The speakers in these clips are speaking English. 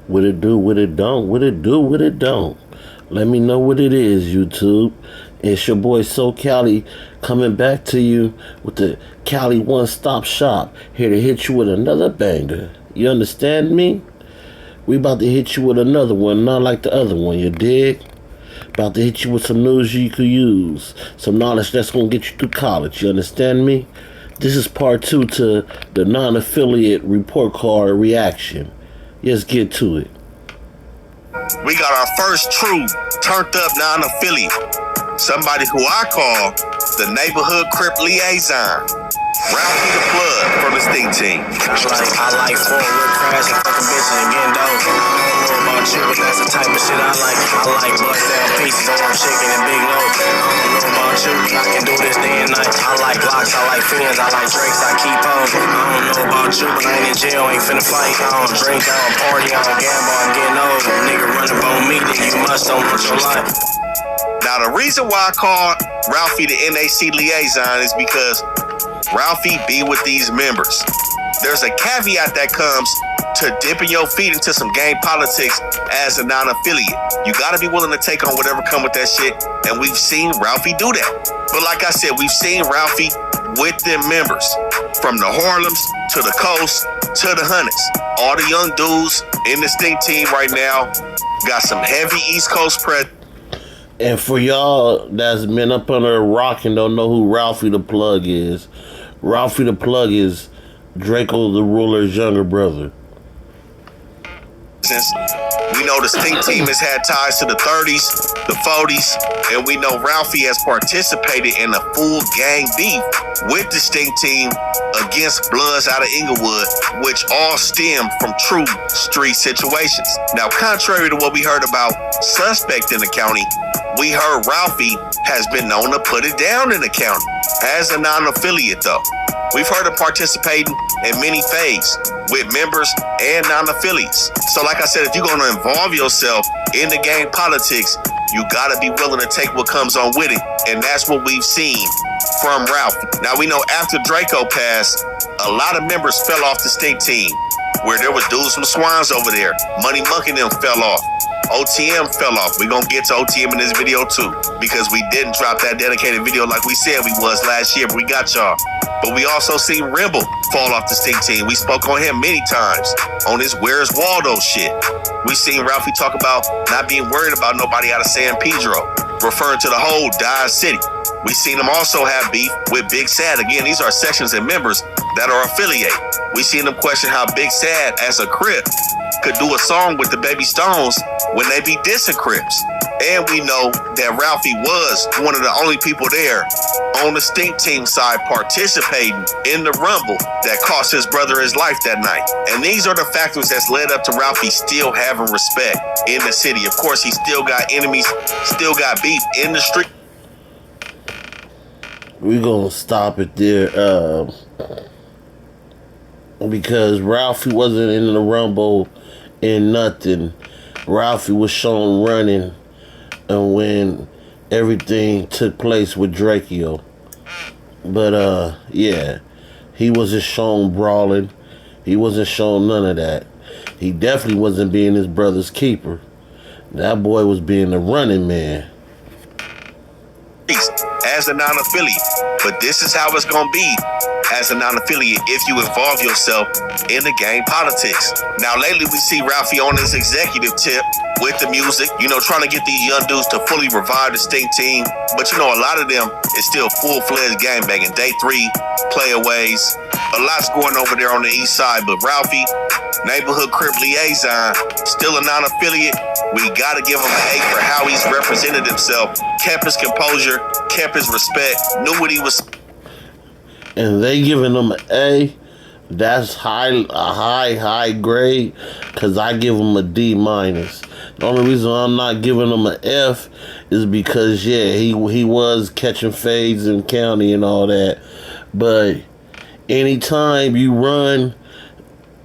What it do, what it don't, what it do, what it don't. Let me know what it is, YouTube. It's your boy So Cali coming back to you with the Cali One Stop Shop. Here to hit you with another banger. You understand me? We about to hit you with another one, not like the other one, you dig? About to hit you with some news you could use. Some knowledge that's gonna get you through college, you understand me? This is part 2 to the non-affiliate report card reaction. Let's get to it. We got our first true turned up non-affiliate. Somebody who I call the neighborhood crip liaison. Ralphie the Plug from the Stink Team. I like four-wheel crash and fucking bitches and getting dope. I don't know about you, but that's the type of shit I like. I like bust down pieces on chicken and big loads. I don't know about you, I can do this day and night. I like Glocks, I like Fins, I like Drakes, I keep on. I don't know about you, but I ain't in jail, ain't finna fight. I don't drink, I don't party, I don't gamble, I'm getting old. Nigga run up on me, then you must don't want your life. Now the reason why I call Ralphie the NAC liaison is because Ralphie be with these members. There's a caveat that comes to dipping your feet into some gang politics as a non-affiliate. You gotta be willing to take on whatever come with that shit, and we've seen Ralphie do that. But like I said, we've seen Ralphie with them members, from the Harlems to the Coast to the Hunnits. All the young dudes in the Stink Team right now got some heavy East Coast presence. And for y'all that's been up under a rock and don't know who Ralphie the Plug is, Ralphie the Plug is Draco the Ruler's younger brother. We know the Stink Team has had ties to the 30s, the 40s, and we know Ralphie has participated in a full gang beef with the Stink Team against Bloods out of Inglewood, which all stem from true street situations. Now, contrary to what we heard about Suspect in the county, we heard Ralphie has been known to put it down in the county as a non-affiliate though. We've heard him participating in many fades with members and non-affiliates. So like I said, if you're going to involve yourself in the gang politics, you got to be willing to take what comes on with it. And that's what we've seen from Ralphie. Now we know after Draco passed, a lot of members fell off the Stink Team, where there was dudes from Swans over there. Money Monk and them fell off. OTM fell off. We're going to get to OTM in this video too, because we didn't drop that dedicated video like we said we was last year, but we got y'all. But we also seen Rimble fall off the Stink Team. We spoke on him many times on this Where's Waldo shit. We seen Ralphie talk about not being worried about nobody out of San Pedro, referring to the whole Dodge City. We seen him also have beef with Big Sad. Again, these are sections and members that are affiliated. We seen them question how Big Sad as a Crip could do a song with the Baby Stones when they be dissing Crips. And we know that Ralphie was one of the only people there on the Stink Team side participating in the rumble that cost his brother his life that night. And these are the factors that's led up to Ralphie still having respect in the city. Of course, he still got enemies, still got beef in the street. We're gonna stop it there because Ralphie wasn't in the rumble and nothing. Ralphie was shown running and when everything took place with Draco. But yeah, he wasn't shown brawling. He wasn't shown none of that. He definitely wasn't being his brother's keeper. That boy was being the running man as a non-affiliate. But this is how it's gonna be as a non-affiliate if you involve yourself in the gang politics. Now lately we see Ralphie on his executive tip with the music, you know, trying to get these young dudes to fully revive the Stink Team. But you know, a lot of them is still full-fledged gangbanging. Day 3, playaways. A lot's going over there on the east side, but Ralphie, neighborhood crip liaison, still a non-affiliate. We gotta give him an A for how he's represented himself, kept his composure, kept his respect, knew what he was. and they giving him an A. That's high grade, because I give him a D minus. The only reason I'm not giving him an F is because, yeah, he was catching fades in county and all that. But anytime you run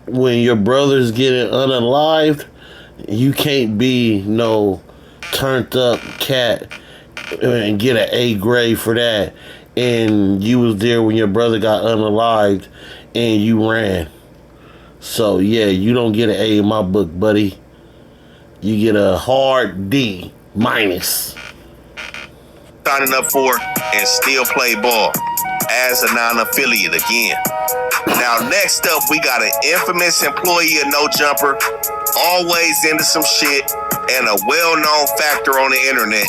when your brother's getting unalived, you can't be no turned up cat and get an A grade for that. And you was there when your brother got unalived and you ran. So yeah, you don't get an A in my book, buddy. You get a hard D minus. Signing up for and still play ball as a non-affiliate again. Now, next up, we got an infamous employee of No Jumper, always into some shit, and a well-known factor on the internet.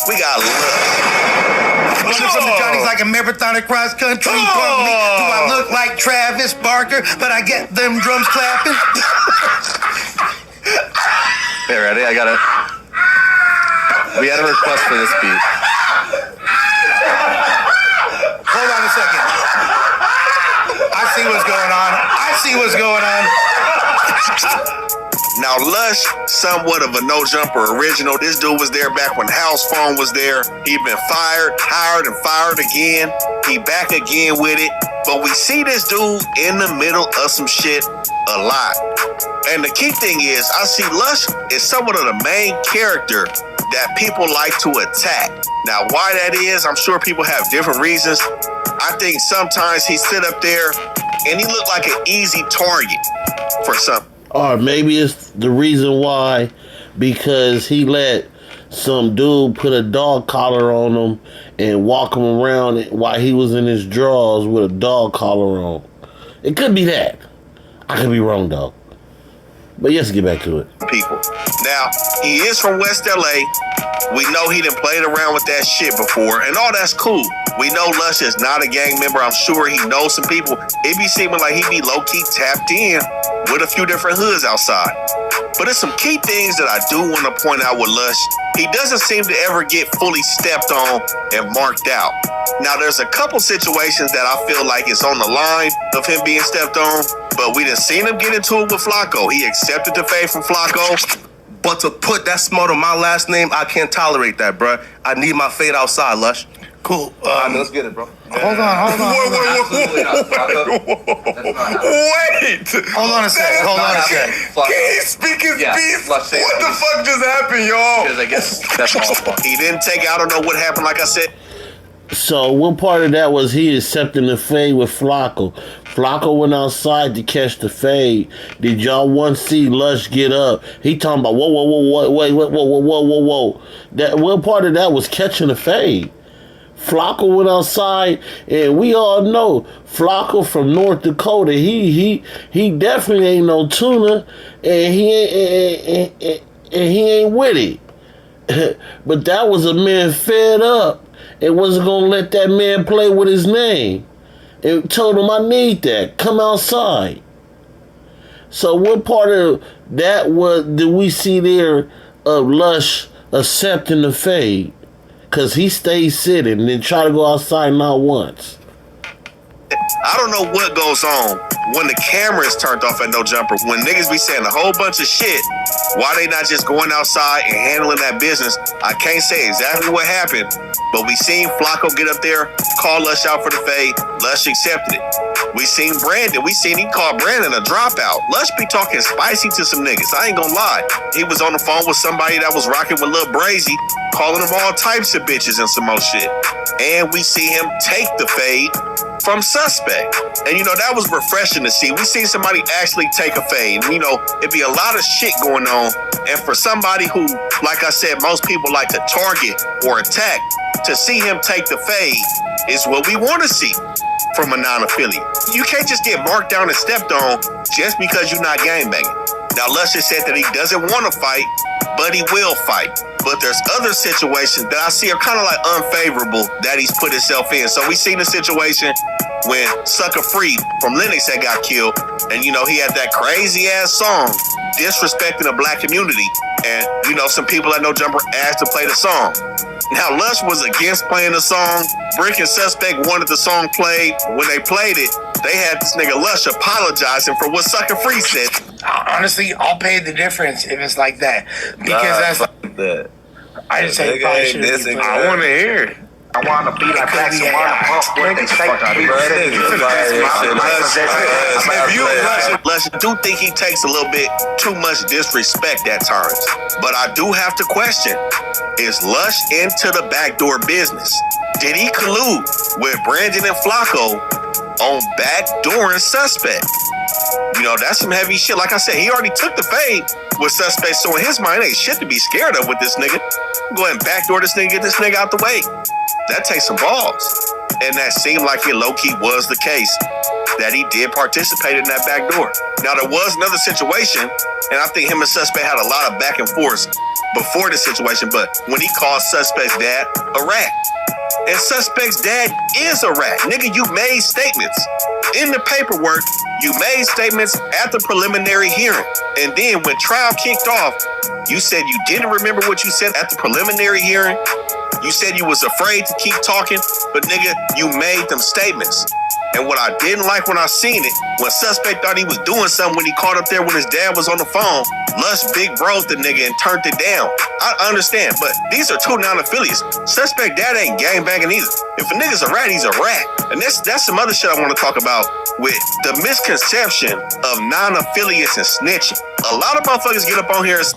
We got Love. Running from the Johnny's like a marathon across country. Do I look like Travis Barker, but I get them drums clapping? Okay, ready? I got it. We had a request for this beat. Hold on a second. I see what's going on. Now, Lush, somewhat of a No Jumper original. This dude was there back when House Phone was there. He'd been fired, hired, and fired again. He back again with it. But we see this dude in the middle of some shit a lot. And the key thing is, I see Lush is somewhat of the main character that people like to attack. Now, why that is, I'm sure people have different reasons. I think sometimes he sit up there and he looked like an easy target for something. Or maybe it's the reason why, because he let some dude put a dog collar on him and walk him around while he was in his drawers with a dog collar on. It could be that. I could be wrong, though. But let's get back to it. People. Now, he is from West LA. We know he done played around with that shit before, and all that's cool. We know Lush is not a gang member. I'm sure he knows some people. It be seeming like he be low-key tapped in with a few different hoods outside. But there's some key things that I do want to point out with Lush. He doesn't seem to ever get fully stepped on and marked out. Now, there's a couple situations that I feel like it's on the line of him being stepped on, but we done seen him get into it with Flacco. He accepted the fade from Flacco. But to put that smart on my last name, I can't tolerate that, bruh. I need my fade outside, Lush. Cool. Let's get it, bro. Hold on. Absolutely not, Flacco. That's not happening. Wait! Hold on a sec. Can he speak his piece? Lush, say What it, the fuck just happened, y'all? Because I guess that's all fun. He didn't take, I don't know what happened, like I said. So one part of that was he accepting the fade with Flacco. Flacco went outside to catch the fade. Did y'all once see Lush get up? He talking about whoa. That one part of that was catching the fade. Flacco went outside, and we all know Flacco from North Dakota. He definitely ain't no Tuna, and he ain't with it. But that was a man fed up. It wasn't gonna let that man play with his name. It told him, I need that. Come outside. So what part of that did we see there of Lush accepting the fade? Because he stayed sitting and then try to go outside not once. I don't know what goes on when the camera is turned off at No Jumper. When niggas be saying a whole bunch of shit, why they not just going outside and handling that business? I can't say exactly what happened, but we seen Flacco get up there, call Lush out for the fade. Lush accepted it. We seen Brandon. We seen he called Brandon a dropout. Lush be talking spicy to some niggas. I ain't gonna lie. He was on the phone with somebody that was rocking with Lil Brazy, calling him all types of bitches and some more shit. And we see him take the fade from Suspect. And, that was refreshing to see. We seen somebody actually take a fade. And, it'd be a lot of shit going on. And for somebody who, like I said, most people like to target or attack, to see him take the fade is what we want to see from a non-affiliate. You can't just get marked down and stepped on just because you're not gangbanging. Now, Lush has said that he doesn't want to fight, but he will fight. But there's other situations that I see are kind of like unfavorable that he's put himself in. So we seen the situation when Sucker Free from Lennox had got killed. And, he had that crazy ass song disrespecting the black community. And, some people at No Jumper asked to play the song. Now, Lush was against playing the song. Brick and Suspect wanted the song played. When they played it, they had this nigga Lush apologizing for what Sucker Free said. Honestly, I'll pay the difference if it's like that. Because that's like that. I just say probably shouldn't be I want to hear it. I want to be like that. I want to what they say. Lush do think he takes a little bit too much disrespect at times. But I do have to question, is Lush into the backdoor business? Did he collude with Brandon and Flacco on backdooring Suspect? You know, that's some heavy shit. Like I said, he already took the fade with suspects, so in his mind, ain't shit to be scared of with this nigga. Go ahead and backdoor this nigga, get this nigga out the way. That takes some balls. And that seemed like it low-key was the case, that he did participate in that backdoor. Now, there was another situation, and I think him and Suspect had a lot of back and forth before the situation, but when he called Suspect's dad a rat. And Suspect's dad is a rat. Nigga, you made statements in the paperwork. You made statements at the preliminary hearing. And then when trial kicked off, you said you didn't remember what you said at the preliminary hearing. You said you was afraid to keep talking, but nigga, you made them statements. And what I didn't like when I seen it, when Suspect thought he was doing something when he called up there when his dad was on the phone, Lush big bro'd the nigga and turned it down. I understand, but these are two non-affiliates. Suspect dad ain't gangbanging either. If a nigga's a rat, he's a rat. And that's some other shit I want to talk about with the misconception of non-affiliates and snitching. A lot of motherfuckers get up on here and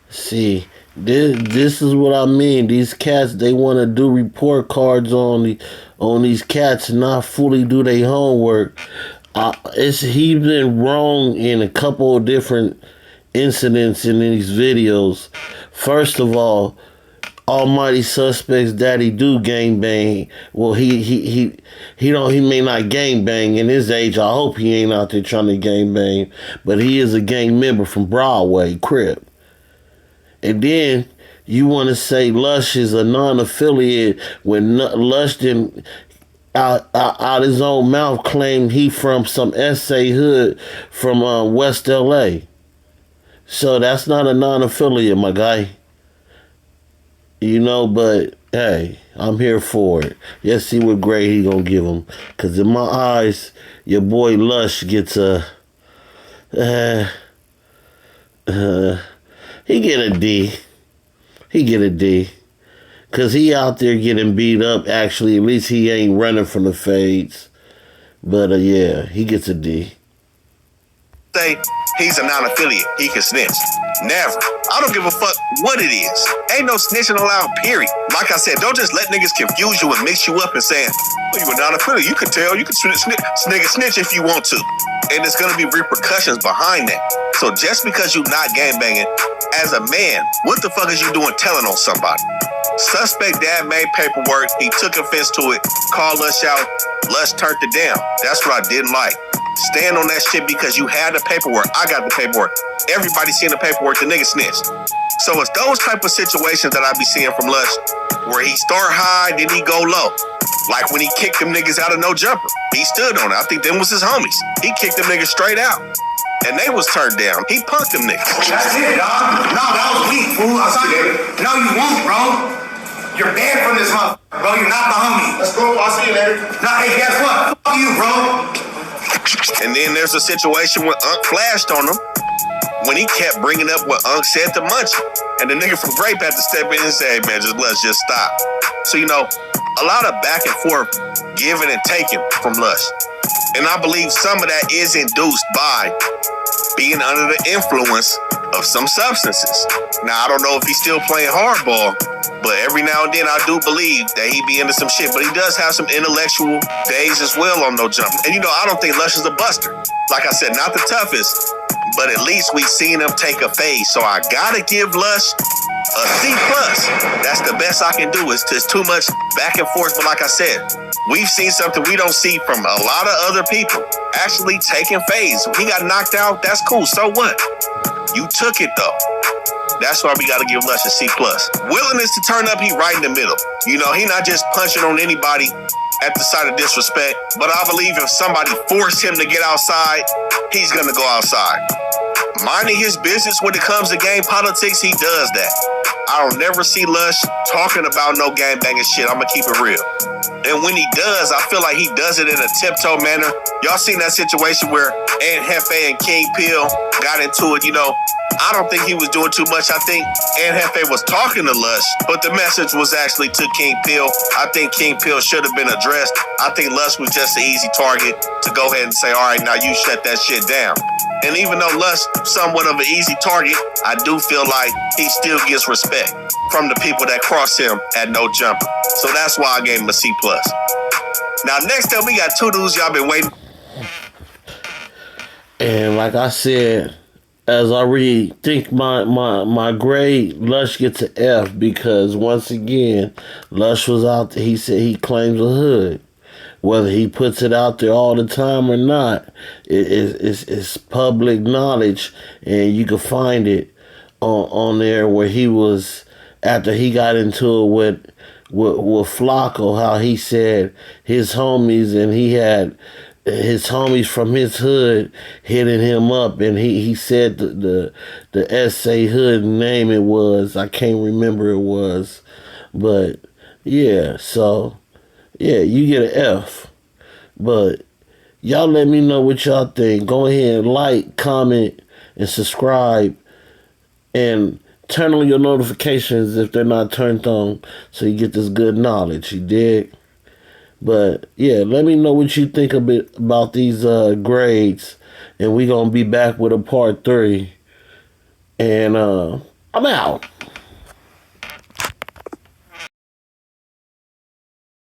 See, this is what I mean. These cats, they want to do report cards on these cats and not fully do their homework. He's been wrong in a couple of different incidents in these videos. First of all, Almighty Suspect's daddy do gangbang. Well, he may not gangbang in his age. I hope he ain't out there trying to gangbang, but he is a gang member from Broadway, Crip. And then you want to say Lush is a non-affiliate when Lush didn't out his own mouth claimed he from some SA hood from West LA. So that's not a non-affiliate, my guy. You know, but hey, I'm here for it. Let's see what grade he gonna give him. Cause in my eyes, your boy Lush gets he get a D. He get a D. Because he out there getting beat up, actually. At least he ain't running from the fades. But, yeah, he gets a D. say he's a non-affiliate. He can snitch. Never. I don't give a fuck what it is. Ain't no snitching allowed, period. Like I said, don't just let niggas confuse you and mix you up and saying, oh, you a non-affiliate. You can tell. You can snitch if you want to. And there's going to be repercussions behind that. So just because you not gangbanging, as a man, what the fuck is you doing telling on somebody? Suspect dad made paperwork. He took offense to it. Called us out. Lush turned it down. That's what I didn't like. Stand on that shit because you had the paperwork. I got the paperwork. Everybody seen the paperwork. The nigga snitched. So it's those type of situations that I be seeing from Lush where he start high, then he go low. Like when he kicked them niggas out of No Jumper. He stood on it. I think them was his homies. He kicked them niggas straight out. And they was turned down. He punked them niggas. That's it, dog. No, that was weak, fool. I saw you. No, you won't, bro. You're banned from this motherfucker, bro. You're not the homie. Let's go. I'll see you later. Nah, hey, guess what? Fuck you, bro. And then there's a situation where Unc flashed on him when he kept bringing up what Unc said to Munchie. And the nigga from Grape had to step in and say, hey, man, let's just stop. So, you know, a lot of back and forth, giving and taking from Lush. And I believe some of that is induced by being under the influence of some substances. Now, I don't know if he's still playing hardball, but every now and then I do believe that he be into some shit. But he does have some intellectual days as well on No Jumper. And you know, I don't think Lush is a buster. Like I said, not the toughest, but at least we've seen him take a phase. So I gotta give Lush a C+. That's the best I can do. It's too much back and forth. But like I said, we've seen something we don't see from a lot of other people. Actually taking phase. He got knocked out. That's cool. So what? You took it though. That's why we gotta give Lush a C+. Willingness to turn up, he right in the middle. You know, he not just punching on anybody at the side of disrespect, but I believe if somebody forced him to get outside, he's gonna go outside. Minding his business when it comes to game politics, he does that. I don't never see Lush talking about no gangbanging shit. I'm gonna keep it real. And when he does, I feel like he does it in a tiptoe manner. Y'all seen that situation where Aunt Hefe and King Peel got into it, you know. I don't think he was doing too much. I think Aunt Hefe was talking to Lush, but the message was actually to King Peel. I think King Peel should have been addressed. I think Lush was just an easy target to go ahead and say, all right, now you shut that shit down. And even though Lush somewhat of an easy target, I do feel like he still gets respect from the people that cross him at No Jumper. So that's why I gave him a C+. Now next up, we got two dudes y'all been waiting. And like I said, as I rethink my grade, Lush gets an F because once again, Lush was out there. He said he claims a hood. Whether he puts it out there all the time or not, it's public knowledge, and you can find it on there where he was after he got into it with Flacco, how he said his homies and he had his homies from his hood hitting him up, and he said the SA hood name it was, I can't remember it was, but yeah, so yeah, you get an F. But y'all let me know what y'all think. Go ahead and like, comment, and subscribe, and turn on your notifications if they're not turned on, so you get this good knowledge. You dig? But yeah, let me know what you think a bit about these grades, and we gonna be back with a part 3. And I'm out.